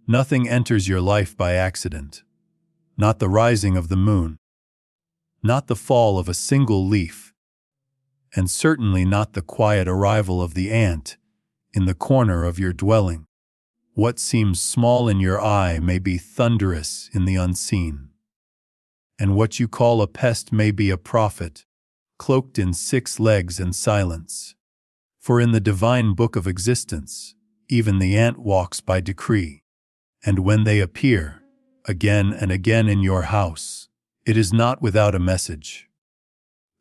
Nothing enters your life by accident. Not the rising of the moon. Not the fall of a single leaf. And certainly not the quiet arrival of the ant in the corner of your dwelling. What seems small in your eye may be thunderous in the unseen. And what you call a pest may be a prophet, cloaked in 6 legs and silence. For in the divine book of existence, even the ant walks by decree. And when they appear, again and again in your house, it is not without a message.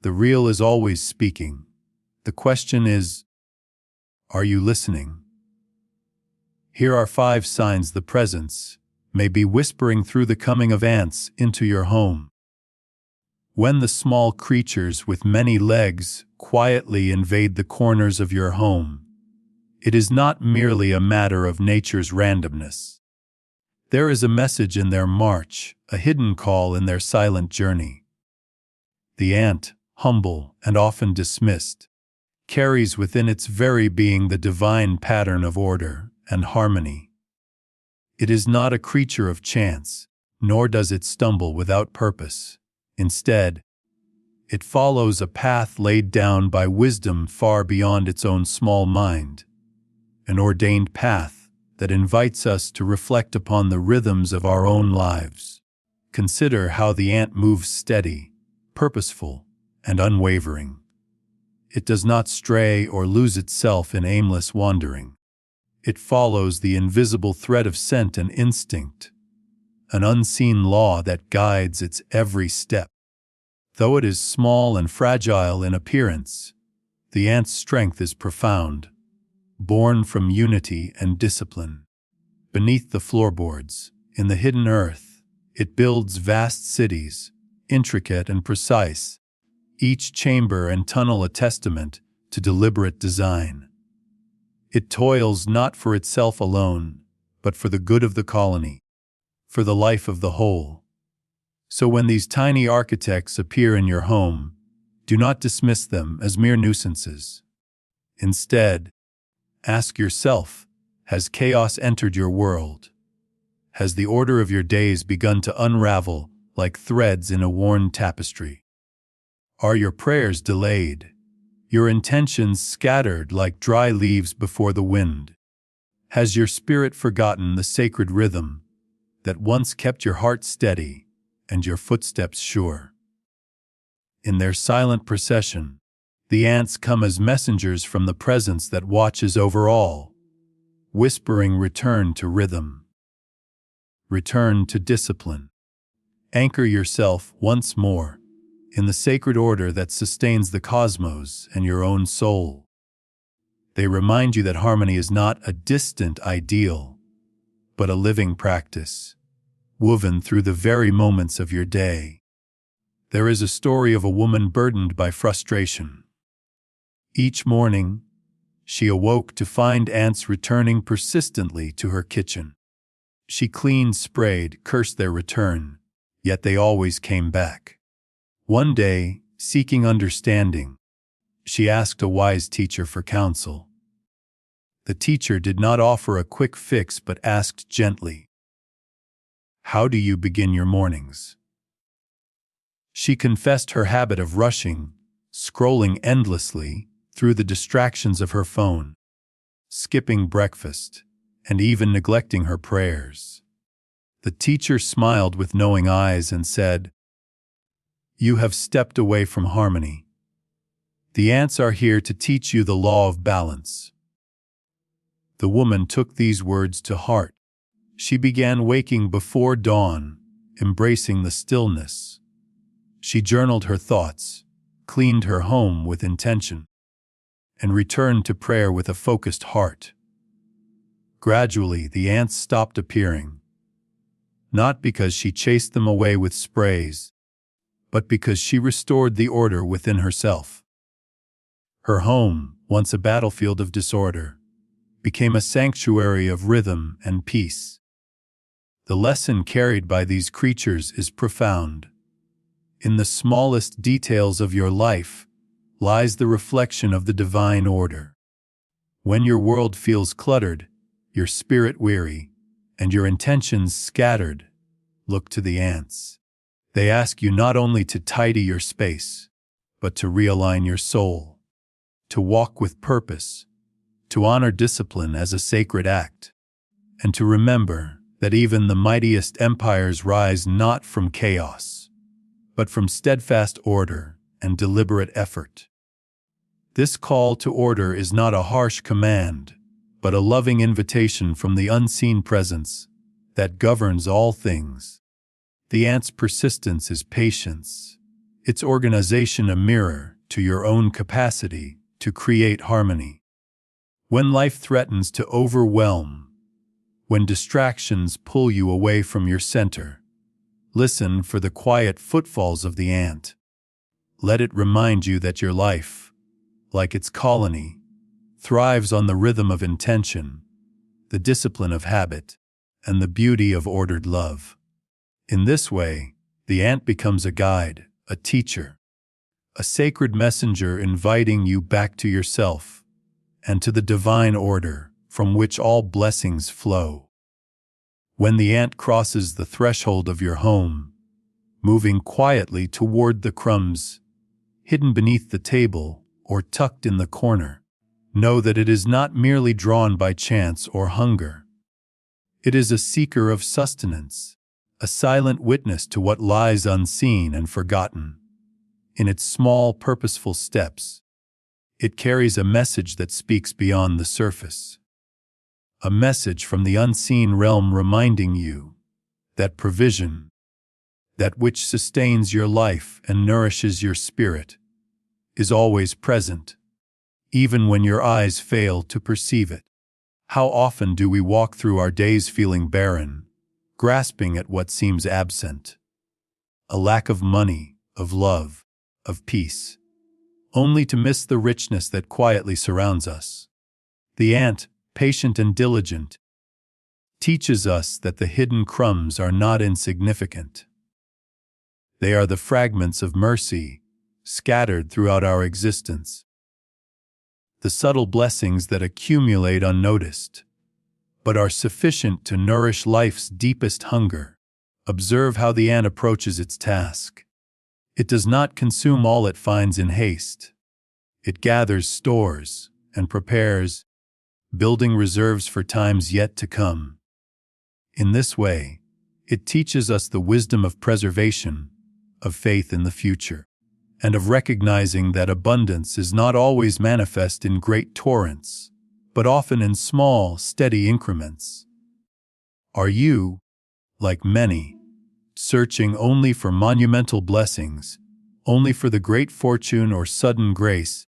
The real is always speaking. The question is, are you listening? Here are 5 signs the presence may be whispering through the coming of ants into your home. When the small creatures with many legs quietly invade the corners of your home, it is not merely a matter of nature's randomness. There is a message in their march, a hidden call in their silent journey. The ant, humble and often dismissed, carries within its very being the divine pattern of order and harmony. It is not a creature of chance, nor does it stumble without purpose. Instead, it follows a path laid down by wisdom far beyond its own small mind, an ordained path that invites us to reflect upon the rhythms of our own lives. Consider how the ant moves steady, purposeful, and unwavering. It does not stray or lose itself in aimless wandering. It follows the invisible thread of scent and instinct, an unseen law that guides its every step. Though it is small and fragile in appearance, the ant's strength is profound, born from unity and discipline. Beneath the floorboards, in the hidden earth, it builds vast cities, intricate and precise, each chamber and tunnel a testament to deliberate design. It toils not for itself alone, but for the good of the colony, for the life of the whole. So when these tiny architects appear in your home, do not dismiss them as mere nuisances. Instead, ask yourself, has chaos entered your world? Has the order of your days begun to unravel like threads in a worn tapestry? Are your prayers delayed, your intentions scattered like dry leaves before the wind? Has your spirit forgotten the sacred rhythm that once kept your heart steady and your footsteps sure? In their silent procession, the ants come as messengers from the presence that watches over all, whispering return to rhythm, return to discipline. Anchor yourself once more in the sacred order that sustains the cosmos and your own soul. They remind you that harmony is not a distant ideal, but a living practice, woven through the very moments of your day. There is a story of a woman burdened by frustration. Each morning, she awoke to find ants returning persistently to her kitchen. She cleaned, sprayed, cursed their return, yet they always came back. One day, seeking understanding, she asked a wise teacher for counsel. The teacher did not offer a quick fix but asked gently, "How do you begin your mornings?" She confessed her habit of rushing, scrolling endlessly through the distractions of her phone, skipping breakfast, and even neglecting her prayers. The teacher smiled with knowing eyes and said, "You have stepped away from harmony. The ants are here to teach you the law of balance." The woman took these words to heart. She began waking before dawn, embracing the stillness. She journaled her thoughts, cleaned her home with intention, and returned to prayer with a focused heart. Gradually, the ants stopped appearing, not because she chased them away with sprays, but because she restored the order within herself. Her home, once a battlefield of disorder, became a sanctuary of rhythm and peace. The lesson carried by these creatures is profound. In the smallest details of your life lies the reflection of the divine order. When your world feels cluttered, your spirit weary, and your intentions scattered, look to the ants. They ask you not only to tidy your space, but to realign your soul, to walk with purpose, to honor discipline as a sacred act, and to remember that even the mightiest empires rise not from chaos, but from steadfast order and deliberate effort. This call to order is not a harsh command, but a loving invitation from the unseen presence that governs all things. The ant's persistence is patience, its organization a mirror to your own capacity to create harmony. When life threatens to overwhelm, when distractions pull you away from your center, listen for the quiet footfalls of the ant. Let it remind you that your life, like its colony, thrives on the rhythm of intention, the discipline of habit, and the beauty of ordered love. In this way, the ant becomes a guide, a teacher, a sacred messenger inviting you back to yourself and to the divine order from which all blessings flow. When the ant crosses the threshold of your home, moving quietly toward the crumbs hidden beneath the table or tucked in the corner, know that it is not merely drawn by chance or hunger. It is a seeker of sustenance, a silent witness to what lies unseen and forgotten. In its small, purposeful steps, it carries a message that speaks beyond the surface. A message from the unseen realm reminding you that provision, that which sustains your life and nourishes your spirit, is always present, even when your eyes fail to perceive it. How often do we walk through our days feeling barren, grasping at what seems absent? A lack of money, of love, of peace, only to miss the richness that quietly surrounds us. The ant, patient and diligent, teaches us that the hidden crumbs are not insignificant. They are the fragments of mercy scattered throughout our existence, the subtle blessings that accumulate unnoticed, but are sufficient to nourish life's deepest hunger. Observe how the ant approaches its task. It does not consume all it finds in haste. It gathers stores and prepares, building reserves for times yet to come. In this way, it teaches us the wisdom of preservation, of faith in the future, and of recognizing that abundance is not always manifest in great torrents, but often in small, steady increments. Are you, like many, searching only for monumental blessings, only for the great fortune or sudden grace,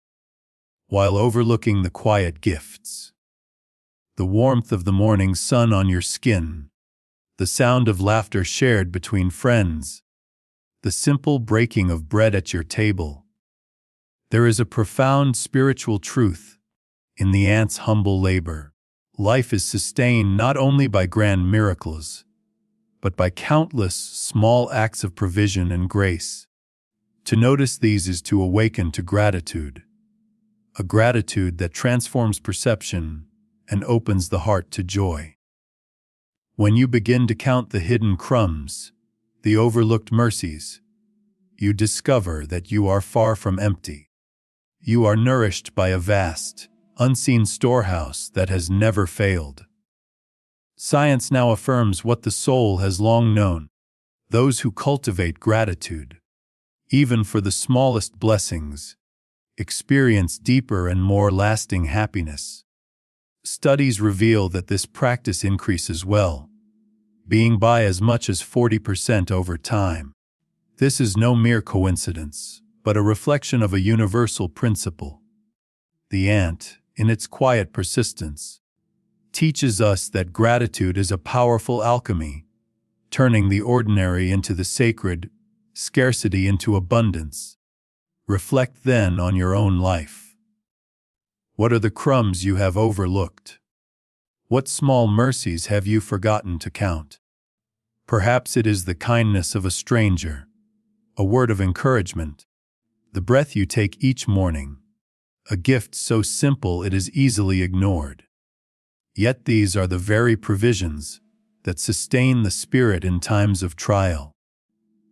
while overlooking the quiet gifts? The warmth of the morning sun on your skin, the sound of laughter shared between friends, the simple breaking of bread at your table. There is a profound spiritual truth in the ant's humble labor. Life is sustained not only by grand miracles, but by countless small acts of provision and grace. To notice these is to awaken to gratitude, a gratitude that transforms perception and opens the heart to joy. When you begin to count the hidden crumbs, the overlooked mercies, you discover that you are far from empty. You are nourished by a vast, unseen storehouse that has never failed. Science now affirms what the soul has long known. Those who cultivate gratitude, even for the smallest blessings, experience deeper and more lasting happiness. Studies reveal that this practice increases well-being by as much as 40% over time. This is no mere coincidence, but a reflection of a universal principle. The ant, in its quiet persistence, teaches us that gratitude is a powerful alchemy, turning the ordinary into the sacred, scarcity into abundance. Reflect then on your own life. What are the crumbs you have overlooked? What small mercies have you forgotten to count? Perhaps it is the kindness of a stranger, a word of encouragement, the breath you take each morning, a gift so simple it is easily ignored. Yet these are the very provisions that sustain the spirit in times of trial,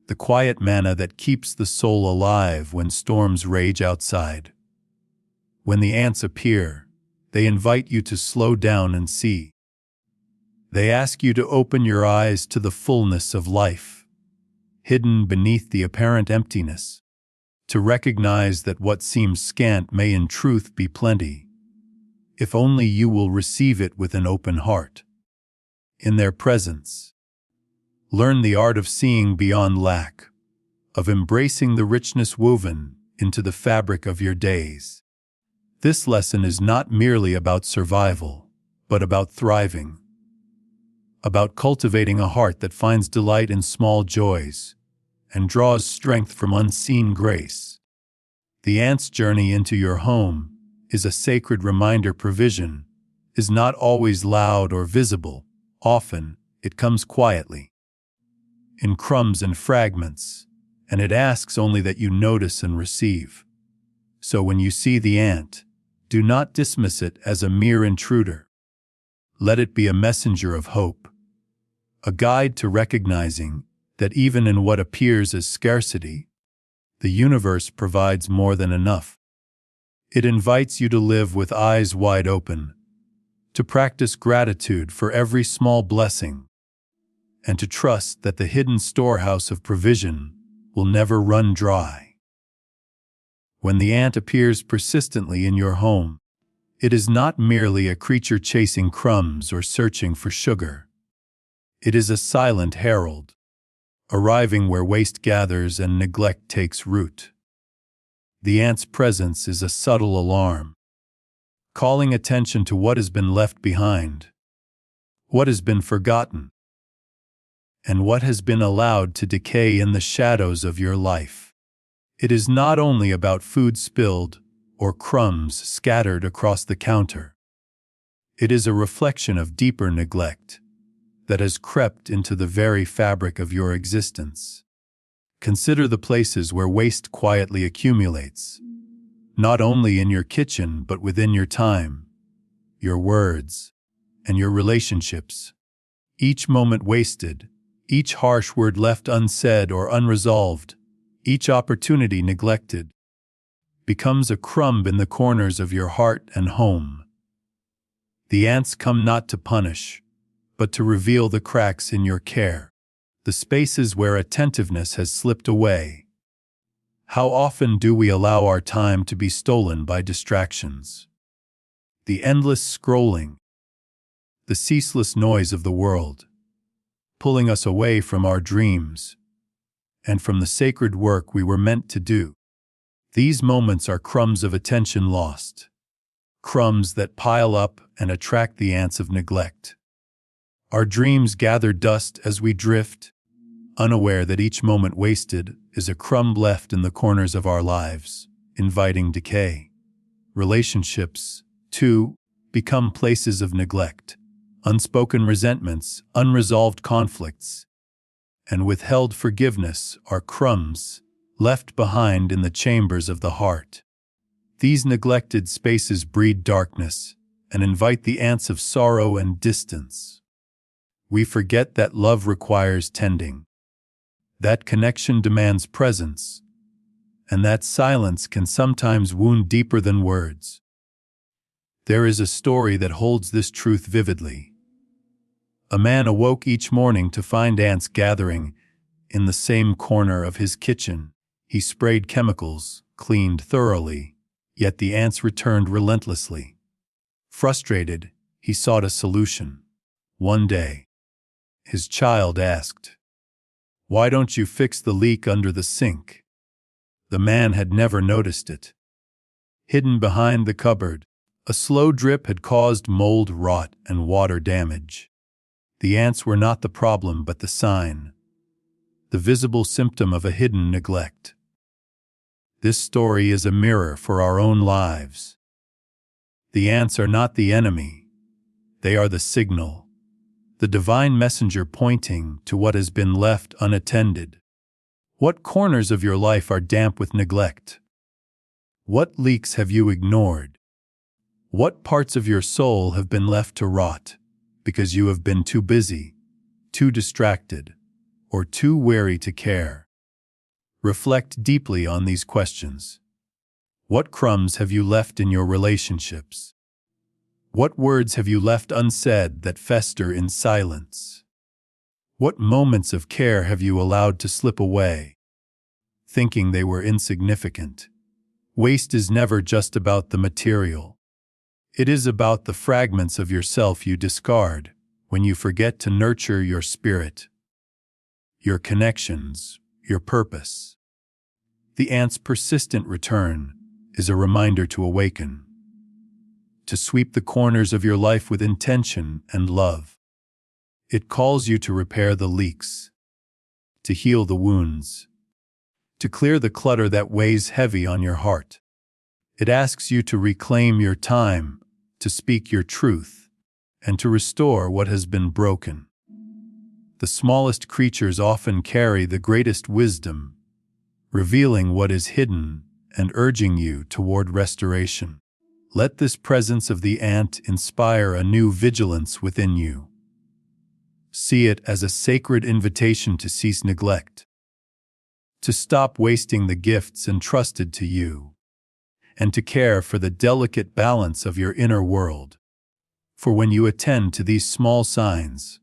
the quiet manna that keeps the soul alive when storms rage outside. When the ants appear, they invite you to slow down and see. They ask you to open your eyes to the fullness of life, hidden beneath the apparent emptiness, to recognize that what seems scant may in truth be plenty, if only you will receive it with an open heart. In their presence, learn the art of seeing beyond lack, of embracing the richness woven into the fabric of your days. This lesson is not merely about survival, but about thriving, about cultivating a heart that finds delight in small joys and draws strength from unseen grace. The ant's journey into your home is a sacred reminder provision is not always loud or visible. Often, it comes quietly, in crumbs and fragments, and it asks only that you notice and receive. So when you see the ant, do not dismiss it as a mere intruder. Let it be a messenger of hope, a guide to recognizing that even in what appears as scarcity, the universe provides more than enough. It invites you to live with eyes wide open, to practice gratitude for every small blessing, and to trust that the hidden storehouse of provision will never run dry. When the ant appears persistently in your home, it is not merely a creature chasing crumbs or searching for sugar. It is a silent herald, arriving where waste gathers and neglect takes root. The ant's presence is a subtle alarm, calling attention to what has been left behind, what has been forgotten, and what has been allowed to decay in the shadows of your life. It is not only about food spilled or crumbs scattered across the counter. It is a reflection of deeper neglect that has crept into the very fabric of your existence. Consider the places where waste quietly accumulates, not only in your kitchen but within your time, your words, and your relationships. Each moment wasted, each harsh word left unsaid or unresolved, each opportunity neglected, becomes a crumb in the corners of your heart and home. The ants come not to punish, but to reveal the cracks in your care, the spaces where attentiveness has slipped away. How often do we allow our time to be stolen by distractions? The endless scrolling, the ceaseless noise of the world, pulling us away from our dreams and from the sacred work we were meant to do. These moments are crumbs of attention lost, crumbs that pile up and attract the ants of neglect. Our dreams gather dust as we drift, unaware that each moment wasted is a crumb left in the corners of our lives, inviting decay. Relationships, too, become places of neglect, unspoken resentments, unresolved conflicts, and withheld forgiveness are crumbs left behind in the chambers of the heart. These neglected spaces breed darkness and invite the ants of sorrow and distance. We forget that love requires tending, that connection demands presence, and that silence can sometimes wound deeper than words. There is a story that holds this truth vividly. A man awoke each morning to find ants gathering in the same corner of his kitchen. He sprayed chemicals, cleaned thoroughly, yet the ants returned relentlessly. Frustrated, he sought a solution. One day, his child asked, "Why don't you fix the leak under the sink?" The man had never noticed it. Hidden behind the cupboard, a slow drip had caused mold, rot, and water damage. The ants were not the problem but the sign, the visible symptom of a hidden neglect. This story is a mirror for our own lives. The ants are not the enemy. They are the signal, the divine messenger pointing to what has been left unattended. What corners of your life are damp with neglect? What leaks have you ignored? What parts of your soul have been left to rot because you have been too busy too distracted, or too wary to care? Reflect deeply on these questions. What crumbs have you left in your relationships? What words have you left unsaid that fester in silence? What moments of care have you allowed to slip away, thinking they were insignificant? Waste is never just about the material. It is about the fragments of yourself you discard when you forget to nurture your spirit, your connections, your purpose. The ant's persistent return is a reminder to awaken, to sweep the corners of your life with intention and love. It calls you to repair the leaks, to heal the wounds, to clear the clutter that weighs heavy on your heart. It asks you to reclaim your time, to speak your truth, and to restore what has been broken. The smallest creatures often carry the greatest wisdom, revealing what is hidden and urging you toward restoration. Let this presence of the ant inspire a new vigilance within you. See it as a sacred invitation to cease neglect, to stop wasting the gifts entrusted to you, and to care for the delicate balance of your inner world. For when you attend to these small signs,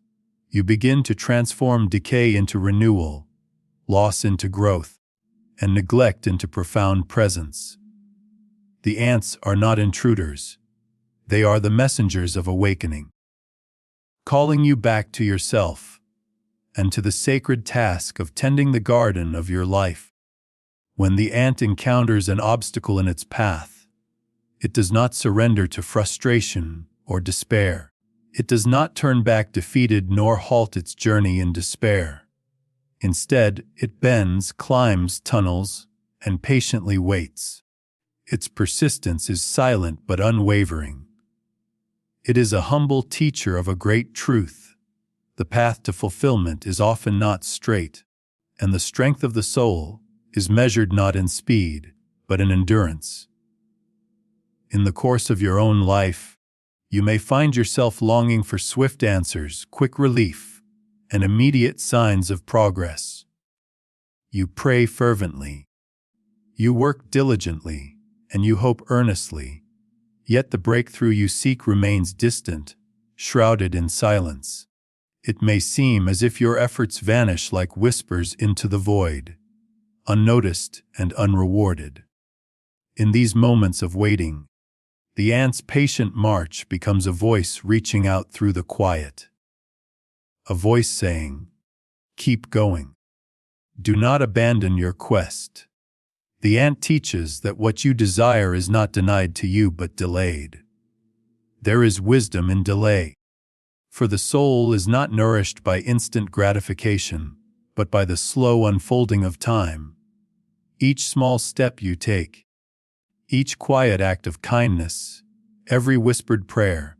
you begin to transform decay into renewal, loss into growth, and neglect into profound presence. The ants are not intruders. They are the messengers of awakening, calling you back to yourself and to the sacred task of tending the garden of your life. When the ant encounters an obstacle in its path, it does not surrender to frustration or despair. It does not turn back defeated nor halt its journey in despair. Instead, it bends, climbs tunnels, and patiently waits. Its persistence is silent but unwavering. It is a humble teacher of a great truth. The path to fulfillment is often not straight, and the strength of the soul is measured not in speed, but in endurance. In the course of your own life, you may find yourself longing for swift answers, quick relief, and immediate signs of progress. You pray fervently. You work diligently, and you hope earnestly. Yet the breakthrough you seek remains distant, shrouded in silence. It may seem as if your efforts vanish like whispers into the void, unnoticed and unrewarded. In these moments of waiting, the ant's patient march becomes a voice reaching out through the quiet. A voice saying, "Keep going. Do not abandon your quest." The ant teaches that what you desire is not denied to you but delayed. There is wisdom in delay, for the soul is not nourished by instant gratification, but by the slow unfolding of time. Each small step you take, each quiet act of kindness, every whispered prayer,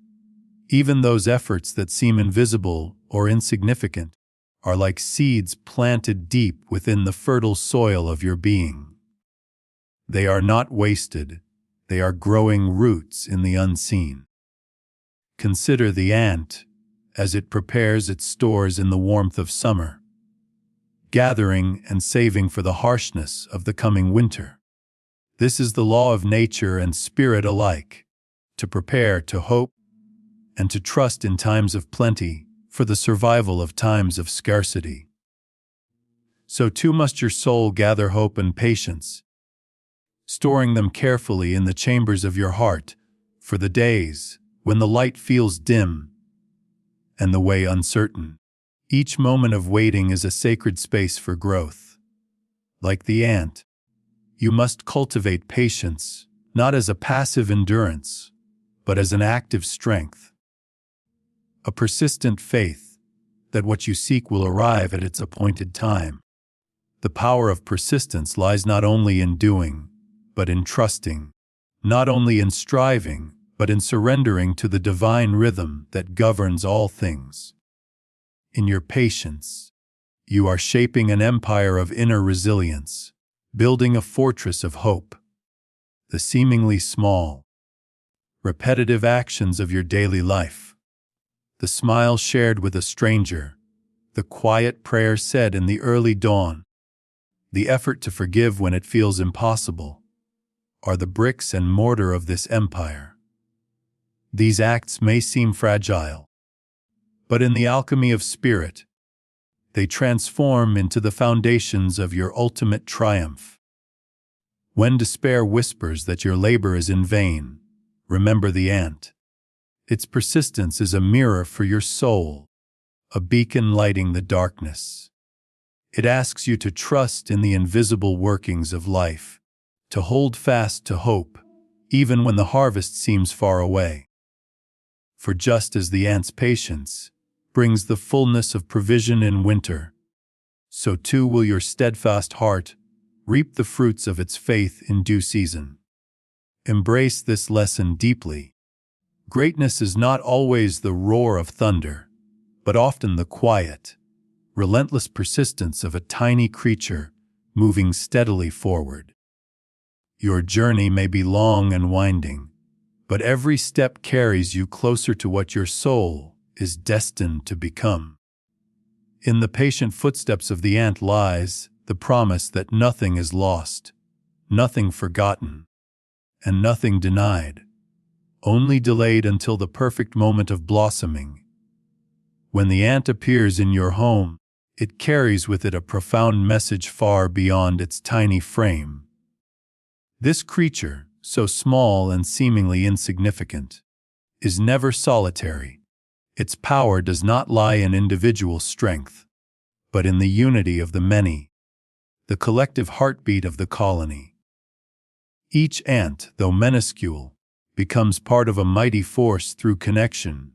even those efforts that seem invisible or insignificant, are like seeds planted deep within the fertile soil of your being. They are not wasted, they are growing roots in the unseen. Consider the ant as it prepares its stores in the warmth of summer, gathering and saving for the harshness of the coming winter. This is the law of nature and spirit alike, to prepare, to hope, and to trust in times of plenty for the survival of times of scarcity. So too must your soul gather hope and patience, storing them carefully in the chambers of your heart for the days when the light feels dim and the way uncertain. Each moment of waiting is a sacred space for growth. Like the ant, you must cultivate patience, not as a passive endurance, but as an active strength. A persistent faith that what you seek will arrive at its appointed time. The power of persistence lies not only in doing, but in trusting, not only in striving, but in surrendering to the divine rhythm that governs all things. In your patience, you are shaping an empire of inner resilience, building a fortress of hope. The seemingly small, repetitive actions of your daily life, the smile shared with a stranger, the quiet prayer said in the early dawn, the effort to forgive when it feels impossible, are the bricks and mortar of this empire. These acts may seem fragile, but in the alchemy of spirit, they transform into the foundations of your ultimate triumph. When despair whispers that your labor is in vain, remember the ant. Its persistence is a mirror for your soul, a beacon lighting the darkness. It asks you to trust in the invisible workings of life, to hold fast to hope, even when the harvest seems far away. For just as the ant's patience brings the fullness of provision in winter, so too will your steadfast heart reap the fruits of its faith in due season. Embrace this lesson deeply. Greatness is not always the roar of thunder, but often the quiet, relentless persistence of a tiny creature moving steadily forward. Your journey may be long and winding, but every step carries you closer to what your soul is destined to become. In the patient footsteps of the ant lies the promise that nothing is lost, nothing forgotten, and nothing denied, only delayed until the perfect moment of blossoming. When the ant appears in your home, it carries with it a profound message far beyond its tiny frame. This creature, so small and seemingly insignificant, is never solitary. Its power does not lie in individual strength, but in the unity of the many, the collective heartbeat of the colony. Each ant, though minuscule, becomes part of a mighty force through connection,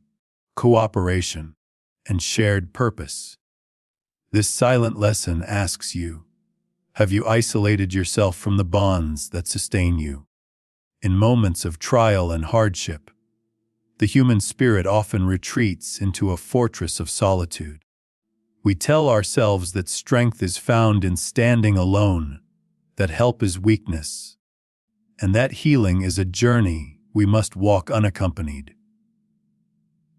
cooperation, and shared purpose. This silent lesson asks you, have you isolated yourself from the bonds that sustain you? In moments of trial and hardship, the human spirit often retreats into a fortress of solitude. We tell ourselves that strength is found in standing alone, that help is weakness, and that healing is a journey we must walk unaccompanied.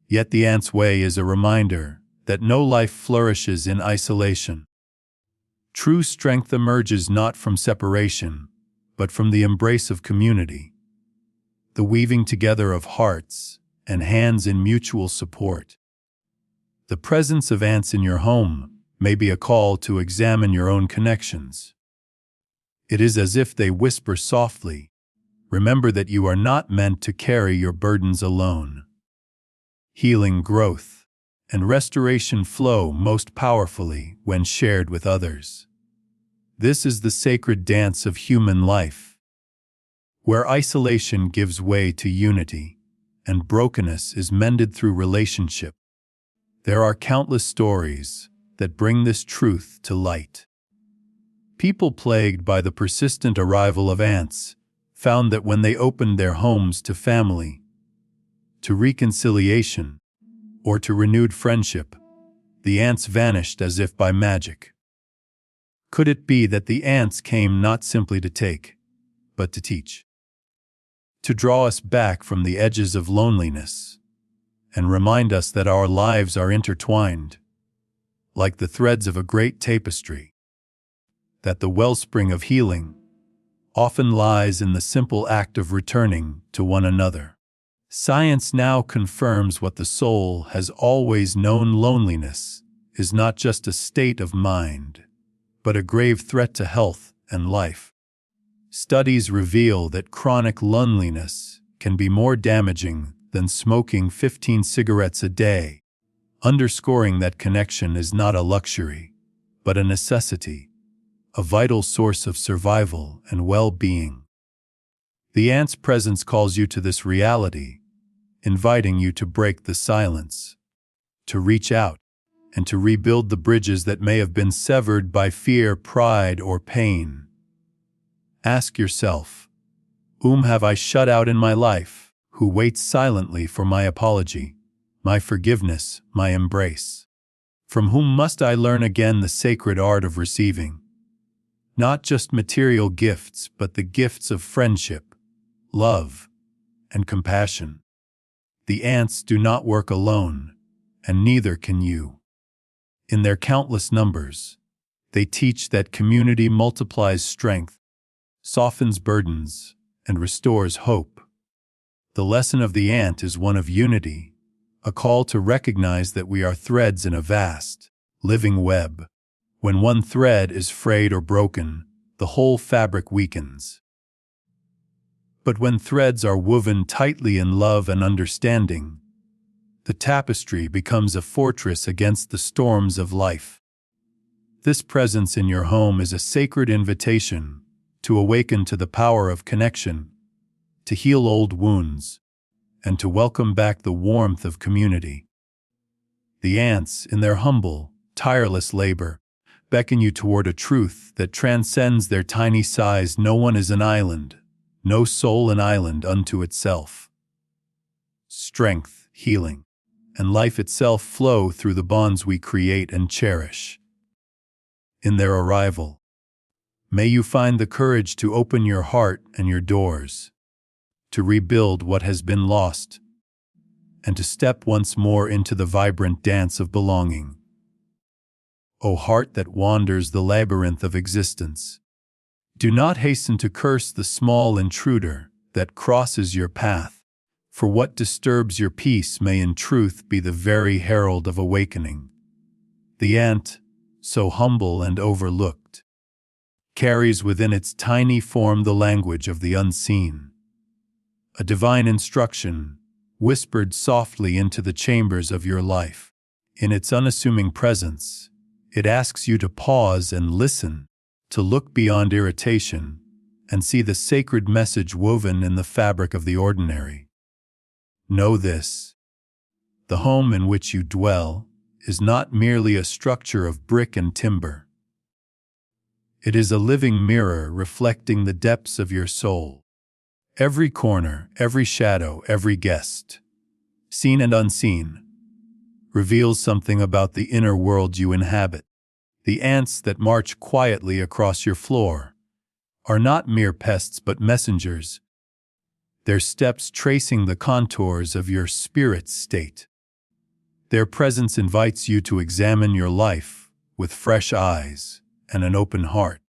Yet the ant's way is a reminder that no life flourishes in isolation. True strength emerges not from separation, but from the embrace of community, the weaving together of hearts and hands in mutual support. The presence of ants in your home may be a call to examine your own connections. It is as if they whisper softly, remember that you are not meant to carry your burdens alone. Healing, growth, and restoration flow most powerfully when shared with others. This is the sacred dance of human life, where isolation gives way to unity, and brokenness is mended through relationship. There are countless stories that bring this truth to light. People plagued by the persistent arrival of ants found that when they opened their homes to family, to reconciliation, or to renewed friendship, the ants vanished as if by magic. Could it be that the ants came not simply to take, but to teach? To draw us back from the edges of loneliness, and remind us that our lives are intertwined, like the threads of a great tapestry, that the wellspring of healing often lies in the simple act of returning to one another. Science now confirms what the soul has always known: loneliness is not just a state of mind, but a grave threat to health and life. Studies reveal that chronic loneliness can be more damaging than smoking 15 cigarettes a day, underscoring that connection is not a luxury, but a necessity, a vital source of survival and well-being. The ant's presence calls you to this reality, inviting you to break the silence, to reach out, and to rebuild the bridges that may have been severed by fear, pride, or pain. Ask yourself, whom have I shut out in my life, who waits silently for my apology, my forgiveness, my embrace? From whom must I learn again the sacred art of receiving? Not just material gifts, but the gifts of friendship, love, and compassion. The ants do not work alone, and neither can you. In their countless numbers, they teach that community multiplies strength, softens burdens, and restores hope. The lesson of the ant is one of unity, a call to recognize that we are threads in a vast, living web. When one thread is frayed or broken, the whole fabric weakens. But when threads are woven tightly in love and understanding, the tapestry becomes a fortress against the storms of life. This presence in your home is a sacred invitation to awaken to the power of connection, to heal old wounds, and to welcome back the warmth of community. The ants, in their humble, tireless labor, beckon you toward a truth that transcends their tiny size. No one is an island, no soul an island unto itself. Strength, healing, and life itself flow through the bonds we create and cherish. In their arrival, may you find the courage to open your heart and your doors, to rebuild what has been lost, and to step once more into the vibrant dance of belonging. O heart that wanders the labyrinth of existence, do not hasten to curse the small intruder that crosses your path, for what disturbs your peace may in truth be the very herald of awakening. The ant, so humble and overlooked, carries within its tiny form the language of the unseen. A divine instruction, whispered softly into the chambers of your life. In its unassuming presence, it asks you to pause and listen, to look beyond irritation, and see the sacred message woven in the fabric of the ordinary. Know this: the home in which you dwell is not merely a structure of brick and timber. It is a living mirror reflecting the depths of your soul. Every corner, every shadow, every guest, seen and unseen, reveals something about the inner world you inhabit. The ants that march quietly across your floor are not mere pests but messengers, their steps tracing the contours of your spirit's state. Their presence invites you to examine your life with fresh eyes and an open heart.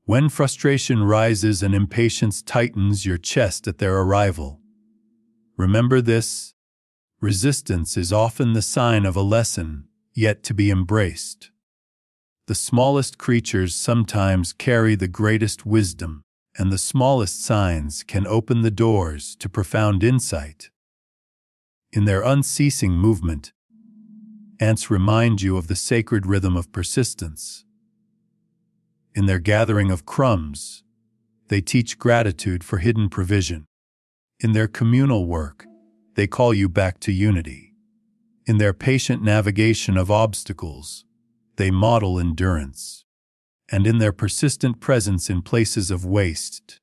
When frustration rises and impatience tightens your chest at their arrival, remember this: resistance is often the sign of a lesson yet to be embraced. The smallest creatures sometimes carry the greatest wisdom, and the smallest signs can open the doors to profound insight. In their unceasing movement, ants remind you of the sacred rhythm of persistence. In their gathering of crumbs, they teach gratitude for hidden provision. In their communal work, they call you back to unity. In their patient navigation of obstacles, they model endurance. And in their persistent presence in places of waste,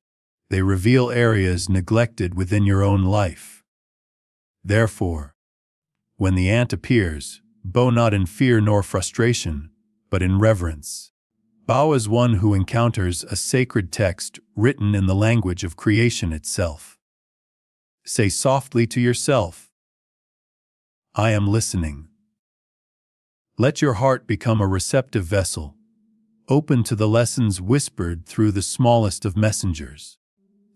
they reveal areas neglected within your own life. Therefore, when the ant appears, bow not in fear nor frustration, but in reverence. Bow as one who encounters a sacred text written in the language of creation itself. Say softly to yourself, "I am listening." Let your heart become a receptive vessel, open to the lessons whispered through the smallest of messengers.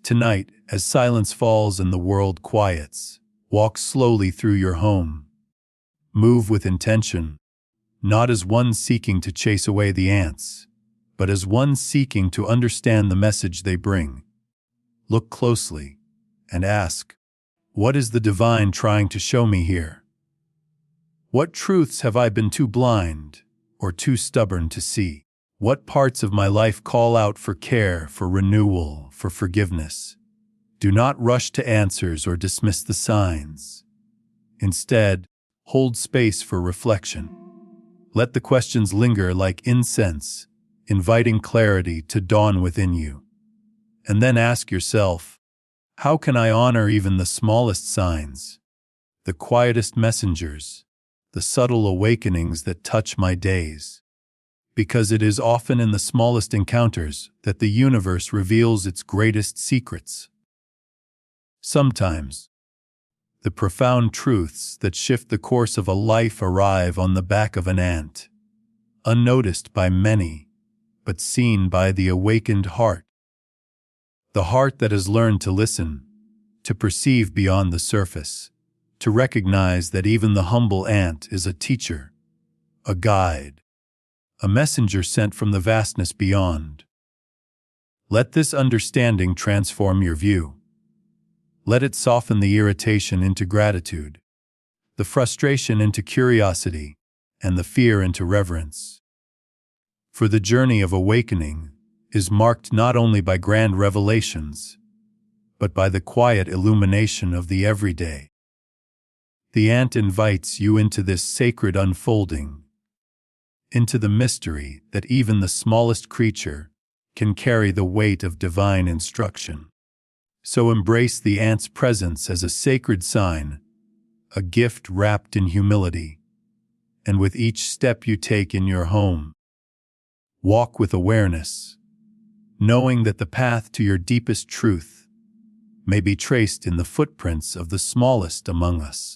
Tonight, as silence falls and the world quiets, walk slowly through your home. Move with intention, not as one seeking to chase away the ants, but as one seeking to understand the message they bring. Look closely and ask, what is the divine trying to show me here? What truths have I been too blind or too stubborn to see? What parts of my life call out for care, for renewal, for forgiveness? Do not rush to answers or dismiss the signs. Instead, hold space for reflection. Let the questions linger like incense, inviting clarity to dawn within you. And then ask yourself, how can I honor even the smallest signs, the quietest messengers, the subtle awakenings that touch my days? Because it is often in the smallest encounters that the universe reveals its greatest secrets. Sometimes, the profound truths that shift the course of a life arrive on the back of an ant, unnoticed by many, but seen by the awakened heart. The heart that has learned to listen, to perceive beyond the surface, to recognize that even the humble ant is a teacher, a guide, a messenger sent from the vastness beyond. Let this understanding transform your view. Let it soften the irritation into gratitude, the frustration into curiosity, and the fear into reverence. For the journey of awakening is marked not only by grand revelations, but by the quiet illumination of the everyday. The ant invites you into this sacred unfolding, into the mystery that even the smallest creature can carry the weight of divine instruction. So embrace the ant's presence as a sacred sign, a gift wrapped in humility, and with each step you take in your home, walk with awareness, knowing that the path to your deepest truth may be traced in the footprints of the smallest among us.